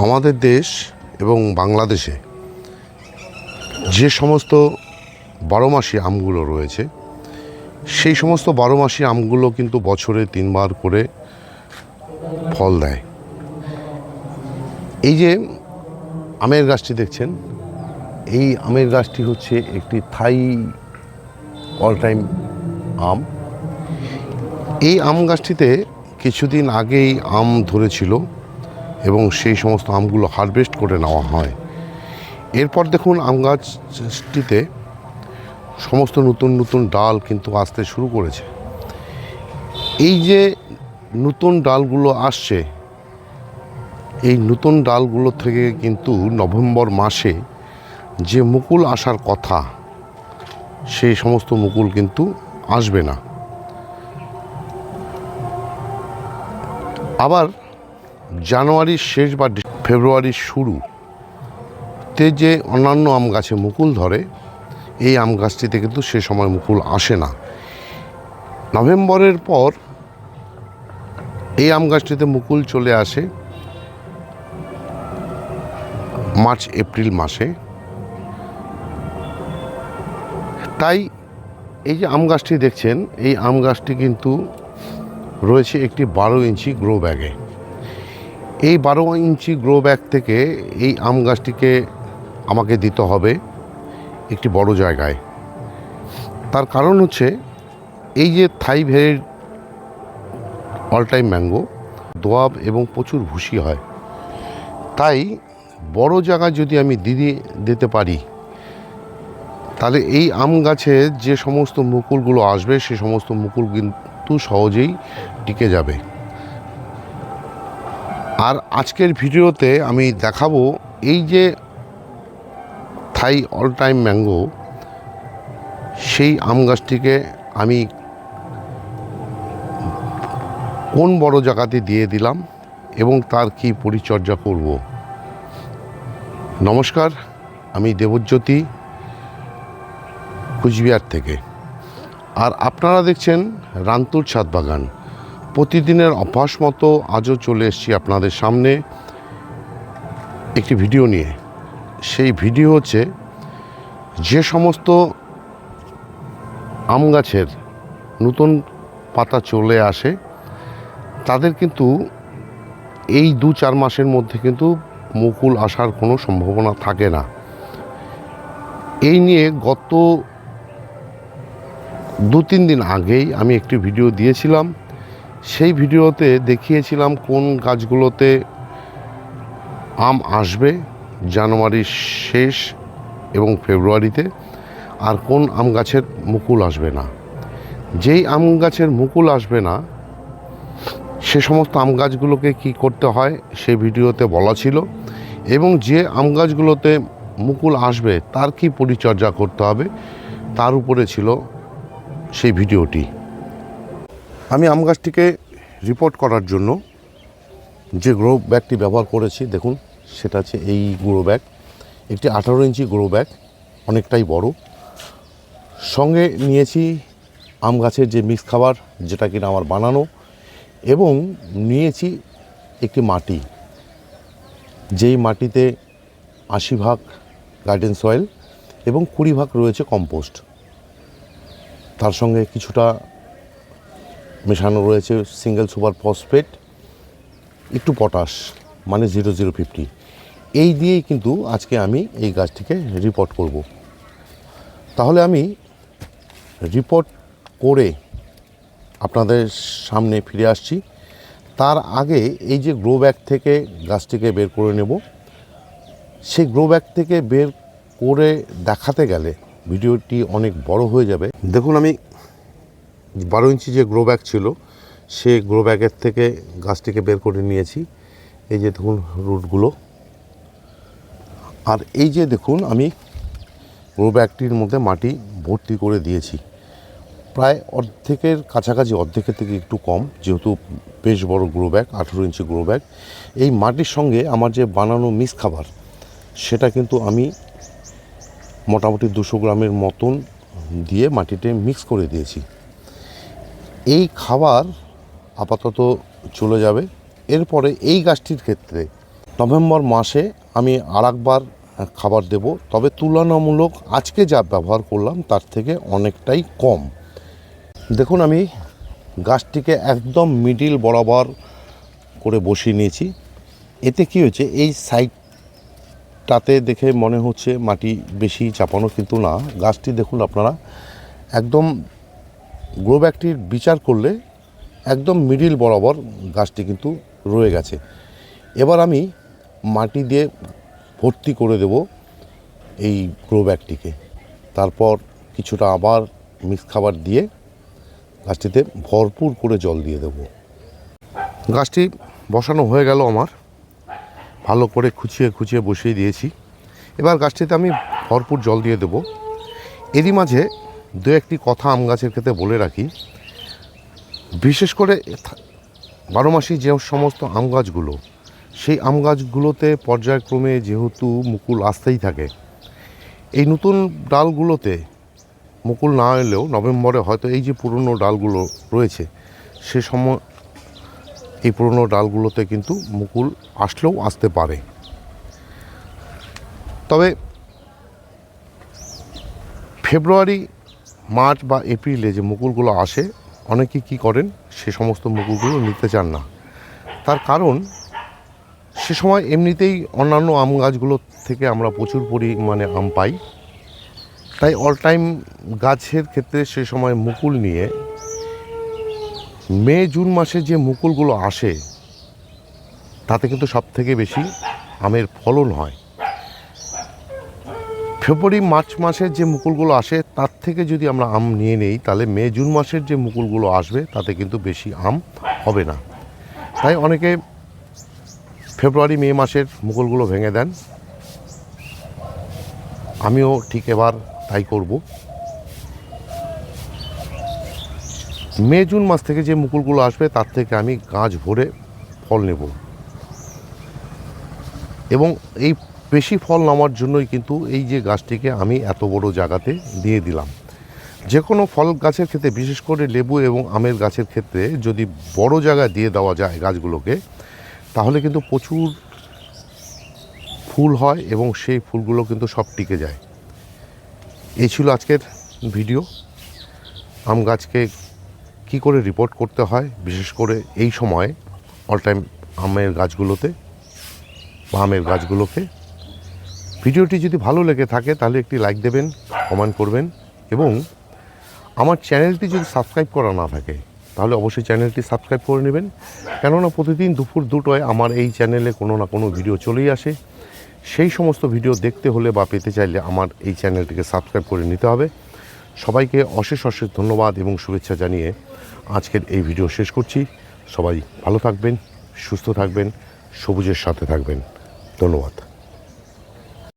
আমাদের দেশ এবং বাংলাদেশে যে সমস্ত বারোমাসি আমগুলো রয়েছে সেই সমস্ত বারোমাসি আমগুলো কিন্তু বছরে 3 বার করে ফল দেয়। এই যে আমের গাছটি দেখছেন, এই আমের গাছটি হচ্ছে একটি থাই অল টাইম আম। এই আম গাছটিতে কিছুদিন আগেই আম ধরেছিল এবং সেই সমস্ত আমগুলো হারভেস্ট করে নেওয়া হয়। এরপর দেখুন আম গাছটিতে সমস্ত নতুন নতুন ডাল কিন্তু আসতে শুরু করেছে। এই যে নতুন ডালগুলো আসছে, এই নতুন ডালগুলো থেকে কিন্তু নভেম্বর মাসে যে মুকুল আসার কথা, সেই সমস্ত মুকুল কিন্তু আসবে না। আবার জানুয়ারির শেষ বা ফেব্রুয়ারির শুরুতে যে অন্যান্য আম গাছে মুকুল ধরে, এই আম গাছটিতে কিন্তু সে সময় মুকুল আসে না। নভেম্বরের পর এই আম গাছটিতে মুকুল চলে আসে মার্চ এপ্রিল মাসে। তাই এই যে আম গাছটি দেখছেন, এই আম গাছটি কিন্তু রয়েছে একটি 12 ইঞ্চি গ্রো ব্যাগে। এই 12 ইঞ্চি গ্রো ব্যাগ থেকে এই আম গাছটিকে আমাকে দিতে হবে একটি বড় জায়গায়। তার কারণ হচ্ছে এই যে থাই ভেরির অল টাইম ম্যাঙ্গো দোআব এবং প্রচুর ভুসি হয়। তাই বড় জায়গায় যদি আমি দিতে পারি, তাহলে এই আম গাছে যে সমস্ত মুকুলগুলো আসবে সে সমস্ত মুকুল কিন্তু সহজেই টিকে যাবে। আর আজকের ভিডিওতে আমি দেখাবো এই যে থাই অল টাইম ম্যাঙ্গো, সেই আম গাছটিকে আমি কোন বড় জায়গাতে দিয়ে দিলাম এবং তার কি পরিচর্যা করব। নমস্কার, আমি দেবজ্যোতি, কুচবিহার থেকে। আর আপনারা দেখছেন রান্তুর ছাদ বাগান। প্রতিদিনের অভ্যাস মতো আজও চলে এসেছি আপনাদের সামনে একটি ভিডিও নিয়ে। সেই ভিডিও হচ্ছে যে সমস্ত আম গাছের নতুন পাতা চলে আসে, তাদের কিন্তু এই 2-4 মাসের মধ্যে কিন্তু মুকুল আসার কোনো সম্ভাবনা থাকে না। এই নিয়ে গত 2-3 দিন আগেই আমি একটি ভিডিও দিয়েছিলাম। সেই ভিডিওতে দেখিয়েছিলাম কোন গাছগুলোতে আম আসবে জানুয়ারির শেষ এবং ফেব্রুয়ারিতে, আর কোন আম গাছের মুকুল আসবে না। যেই আম গাছের মুকুল আসবে না সে সমস্ত আম গাছগুলোকে কী করতে হয় সেই ভিডিওতে বলা ছিল, এবং যে আম গাছগুলোতে মুকুল আসবে তার কি পরিচর্যা করতে হবে তার উপরে ছিল সেই ভিডিওটি। আমি আম গাছটিকে রিপোর্ট করার জন্য যে গ্রো ব্যাগটি ব্যবহার করেছি দেখুন, সেটা হচ্ছে এই গ্রো ব্যাগ, একটি 18 ইঞ্চি গ্রো ব্যাগ, অনেকটাই বড়। সঙ্গে নিয়েছি আম গাছের যে মিক্স খাবার, যেটা কিনা আমার বানানো, এবং নিয়েছি একটি মাটি, যেই মাটিতে 80% গার্ডেন সয়েল এবং 20% রয়েছে কম্পোস্ট। তার সঙ্গে কিছুটা মেশানো রয়েছে সিঙ্গেল সুপার ফসফেট, একটু পটাশ, মানে 0050। এই দিয়েই কিন্তু আজকে আমি এই গাছটিকে রিপোর্ট করব। তাহলে আমি রিপোর্ট করে আপনাদের সামনে ফিরে আসছি। তার আগে এই যে গ্রো ব্যাগ থেকে গাছটিকে বের করে নেব, সেই গ্রো ব্যাগ থেকে বের করে দেখাতে গেলে ভিডিওটি অনেক বড় হয়ে যাবে। দেখুন, আমি 12 ইঞ্চি যে গ্রো ব্যাগ ছিল সে গ্রো ব্যাগের থেকে গাছটিকে বের করে নিয়েছি। এই যে দেখুন রুটগুলো, আর এই যে দেখুন আমি গ্রো ব্যাগটির মধ্যে মাটি ভর্তি করে দিয়েছি, প্রায় অর্ধেকের কাছাকাছি, অর্ধেকের থেকে একটু কম, যেহেতু বেশ বড় গ্রো ব্যাগ, 18 ইঞ্চি গ্রো ব্যাগ। এই মাটির সঙ্গে আমার যে বানানো মিক্স খাবার, সেটা কিন্তু আমি মোটামুটি 200 গ্রামের মতন দিয়ে মাটিতে মিক্স করে দিয়েছি। এই খাবার আপাতত চলে যাবে। এরপরে এই গাছটির ক্ষেত্রে নভেম্বর মাসে আমি আরেকবার খাবার দেব, তবে তুলনামূলক আজকে যা ব্যবহার করলাম তার থেকে অনেকটাই কম। দেখুন আমি গাছটিকে একদম মিডিল বরাবর করে বসিয়ে নিয়েছি। এতে কি হয়েছে, এই সাইডটাতে দেখে মনে হচ্ছে মাটি বেশি চাপানো, কিন্তু না, গাছটি দেখুন আপনারা একদম গ্রো ব্যাগটির বিচার করলে একদম মিডিল বরাবর গাছটি কিন্তু রয়ে গেছে। এবার আমি মাটি দিয়ে ভর্তি করে দেব এই গ্রো ব্যাগটিকে, তারপর কিছুটা আবার মিক্স খাবার দিয়ে গাছটিতে ভরপুর করে জল দিয়ে দেব। গাছটি বসানো হয়ে গেল আমার, ভালো করে খুঁচিয়ে খুঁচিয়ে বসিয়ে দিয়েছি। এবার গাছটিতে আমি ভরপুর জল দিয়ে দেব। এরই মাঝে দু একটি কথা আম গাছের ক্ষেত্রে বলে রাখি, বিশেষ করে 12 মাসি যে সমস্ত আম গাছগুলো, সেই আম গাছগুলোতে পর্যায়ক্রমে যেহেতু মুকুল আসতেই থাকে, এই নতুন ডালগুলোতে মুকুল না এলেও নভেম্বরে হয়তো এই যে পুরনো ডালগুলো রয়েছে সে সময় এই পুরনো ডালগুলোতে কিন্তু মুকুল আসলেও আসতে পারে। তবে ফেব্রুয়ারি, মার্চ বা এপ্রিলে যে মুকুলগুলো আসে, অনেকে কি করেন সে সমস্ত মুকুলগুলো নিতে চান না। তার কারণ সে সময় এমনিতেই অন্যান্য আম গাছগুলো থেকে আমরা প্রচুর পরিমাণে আম পাই, তাই অল টাইম গাছের ক্ষেত্রে সে সময় মুকুল নিয়ে মে জুন মাসে যে মুকুলগুলো আসে তাতে কিন্তু সব থেকে বেশি আমের ফলন হয়। ফেব্রুয়ারি মার্চ মাসের যে মুকুলগুলো আসে তার থেকে যদি আমরা আম নিয়ে নেই, তাহলে মে জুন মাসের যে মুকুলগুলো আসবে তাতে কিন্তু বেশি আম হবে না। তাই অনেকে ফেব্রুয়ারি মে মাসের মুকুলগুলো ভেঙে দেন, আমিও ঠিক এবার তাই করব। মে জুন মাস থেকে যে মুকুলগুলো আসবে তার থেকে আমি গাছ ভরে ফল নেব, এবং এই বেশি ফল নেওয়ার জন্যই কিন্তু এই যে গাছটিকে আমি এত বড় জায়গাতে দিয়ে দিলাম। যে কোনো ফল গাছের ক্ষেত্রে, বিশেষ করে লেবু এবং আমের গাছের ক্ষেত্রে যদি বড় জায়গায় দিয়ে দেওয়া যায় গাছগুলোকে, তাহলে কিন্তু প্রচুর ফুল হয় এবং সেই ফুলগুলো কিন্তু সব টিকে যায়। এই ছিল আজকের ভিডিও, আম গাছকে কী করে রিপোর্ট করতে হয়, বিশেষ করে এই সময়ে অল টাইম আমের গাছগুলোতে বা আমের গাছগুলোকে। ভিডিওটি যদি ভালো লেগে থাকে তাহলে একটি লাইক দেবেন, কমেন্ট করবেন, এবং আমার চ্যানেলটি যদি সাবস্ক্রাইব করা না থাকে তাহলে অবশ্যই চ্যানেলটি সাবস্ক্রাইব করে নেবেন, কেননা প্রতিদিন দুপুর 2টায় আমার এই চ্যানেলে কোনো না কোনো ভিডিও চলেই আসে। সেই সমস্ত ভিডিও দেখতে হলে বা পেতে চাইলে আমার এই চ্যানেলটিকে সাবস্ক্রাইব করে নিতে হবে। সবাইকে অশেষ অশেষ ধন্যবাদ এবং শুভেচ্ছা জানিয়ে আজকের এই ভিডিও শেষ করছি। সবাই ভালো থাকবেন, সুস্থ থাকবেন, সবুজের সাথে থাকবেন। ধন্যবাদ।